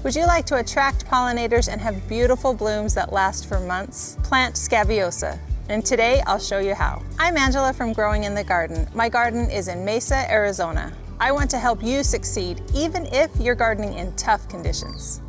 Would you like to attract pollinators and have beautiful blooms that last for months? Plant Scabiosa. And today I'll show you how. I'm Angela from Growing in the Garden. My garden is in Mesa, Arizona. I want to help you succeed even if you're gardening in tough conditions.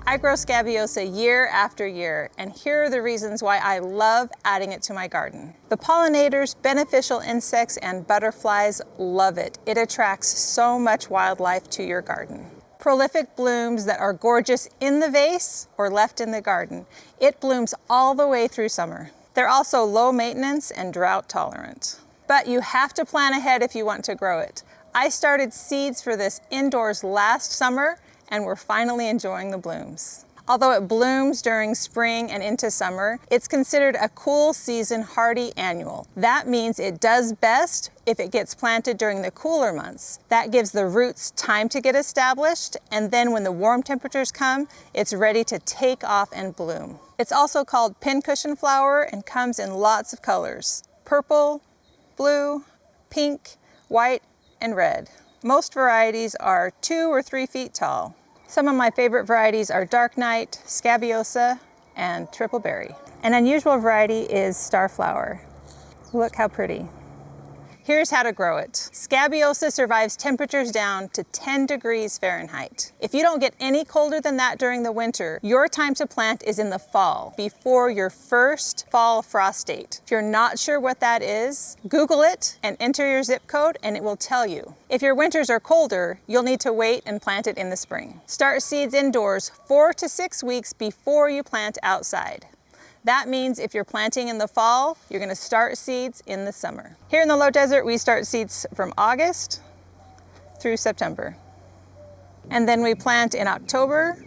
I grow Scabiosa year after year, and here are the reasons why I love adding it to my garden. The pollinators, beneficial insects, and butterflies love it. It attracts so much wildlife to your garden. Prolific blooms that are gorgeous in the vase or left in the garden. It blooms all the way through summer. They're also low maintenance and drought tolerant. But you have to plan ahead if you want to grow it. I started seeds for this indoors last summer and we're finally enjoying the blooms. Although it blooms during spring and into summer, it's considered a cool season hardy annual. That means it does best if it gets planted during the cooler months. That gives the roots time to get established, and then when the warm temperatures come, it's ready to take off and bloom. It's also called pincushion flower and comes in lots of colors: purple, blue, pink, white, and red. Most varieties are 2 or 3 feet tall. Some of my favorite varieties are Dark Night, Scabiosa, and Triple Berry. An unusual variety is Starflower. Look how pretty. Here's how to grow it. Scabiosa survives temperatures down to 10 degrees Fahrenheit. If you don't get any colder than that during the winter, your time to plant is in the fall, before your first fall frost date. If you're not sure what that is, Google it and enter your zip code and it will tell you. If your winters are colder, you'll need to wait and plant it in the spring. Start seeds indoors 4 to 6 weeks before you plant outside. That means if you're planting in the fall, you're going to start seeds in the summer. Here in the low desert, we start seeds from August through September. And then we plant in October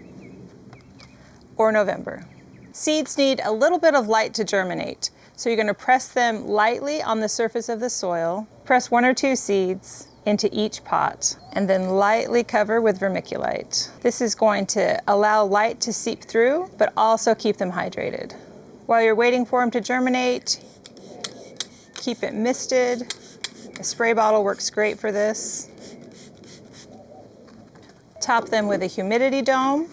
or November. Seeds need a little bit of light to germinate. So you're going to press them lightly on the surface of the soil. Press 1 or 2 seeds into each pot and then lightly cover with vermiculite. This is going to allow light to seep through, but also keep them hydrated. While you're waiting for them to germinate, keep it misted. A spray bottle works great for this. Top them with a humidity dome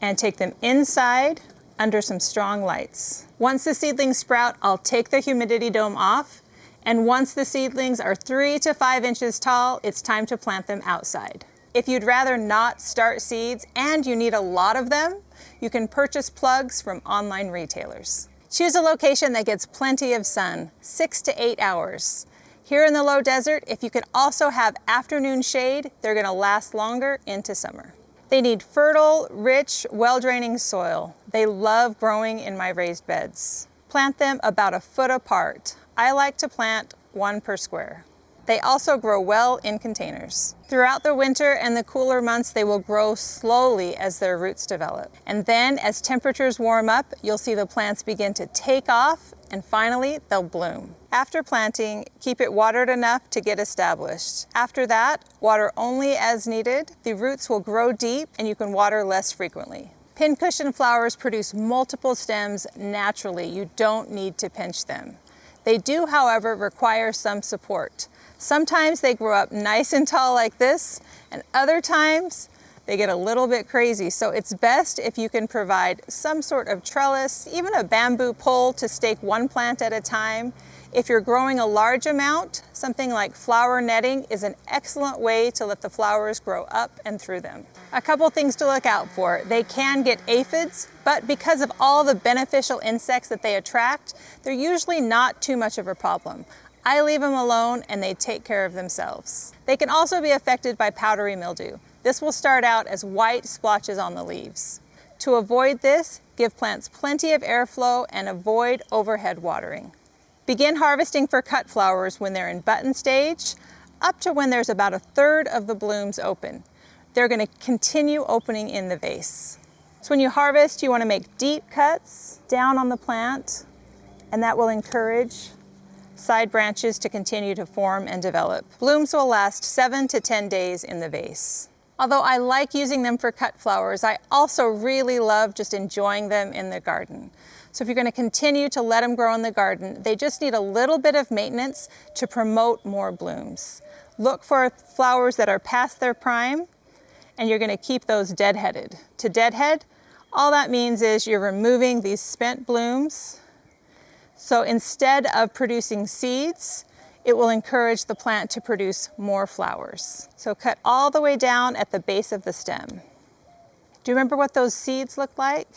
and take them inside under some strong lights. Once the seedlings sprout, I'll take the humidity dome off, and once the seedlings are 3 to 5 inches tall, it's time to plant them outside. If you'd rather not start seeds and you need a lot of them, you can purchase plugs from online retailers. Choose a location that gets plenty of sun, 6 to 8 hours. Here in the low desert, if you could also have afternoon shade, they're going to last longer into summer. They need fertile, rich, well-draining soil. They love growing in my raised beds. Plant them about 1 foot apart. I like to plant 1 per square. They also grow well in containers. Throughout the winter and the cooler months, they will grow slowly as their roots develop. And then as temperatures warm up, you'll see the plants begin to take off, and finally they'll bloom. After planting, keep it watered enough to get established. After that, water only as needed. The roots will grow deep and you can water less frequently. Pincushion flowers produce multiple stems naturally. You don't need to pinch them. They do, however, require some support. Sometimes they grow up nice and tall like this, and other times they get a little bit crazy. So it's best if you can provide some sort of trellis, even a bamboo pole to stake 1 plant at a time. If you're growing a large amount, something like flower netting is an excellent way to let the flowers grow up and through them. A couple things to look out for. They can get aphids, but because of all the beneficial insects that they attract, they're usually not too much of a problem. I leave them alone and they take care of themselves. They can also be affected by powdery mildew. This will start out as white splotches on the leaves. To avoid this, give plants plenty of airflow and avoid overhead watering. Begin harvesting for cut flowers when they're in button stage, up to when there's about 1/3 of the blooms open. They're going to continue opening in the vase. So when you harvest, you want to make deep cuts down on the plant, and that will encourage side branches to continue to form and develop. Blooms will last 7 to 10 days in the vase. Although I like using them for cut flowers, I also really love just enjoying them in the garden. So if you're going to continue to let them grow in the garden, they just need a little bit of maintenance to promote more blooms. Look for flowers that are past their prime and you're going to keep those deadheaded. To deadhead, all that means is you're removing these spent blooms. So instead of producing seeds, it will encourage the plant to produce more flowers. So cut all the way down at the base of the stem. Do you remember what those seeds look like?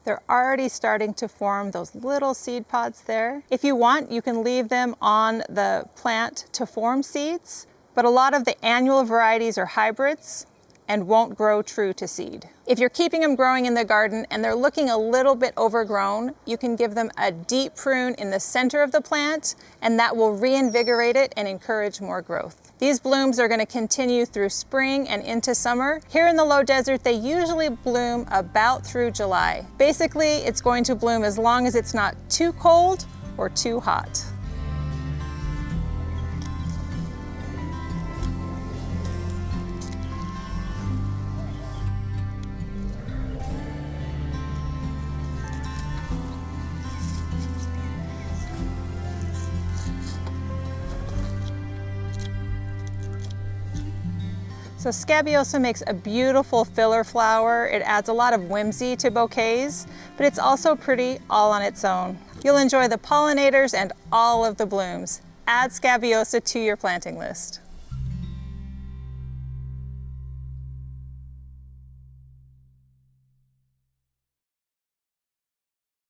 They're already starting to form those little seed pods there. If you want, you can leave them on the plant to form seeds, but a lot of the annual varieties are hybrids and won't grow true to seed. If you're keeping them growing in the garden and they're looking a little bit overgrown, you can give them a deep prune in the center of the plant, and that will reinvigorate it and encourage more growth. These blooms are going to continue through spring and into summer. Here in the low desert, they usually bloom about through July. Basically, it's going to bloom as long as it's not too cold or too hot. So Scabiosa makes a beautiful filler flower. It adds a lot of whimsy to bouquets, but it's also pretty all on its own. You'll enjoy the pollinators and all of the blooms. Add Scabiosa to your planting list.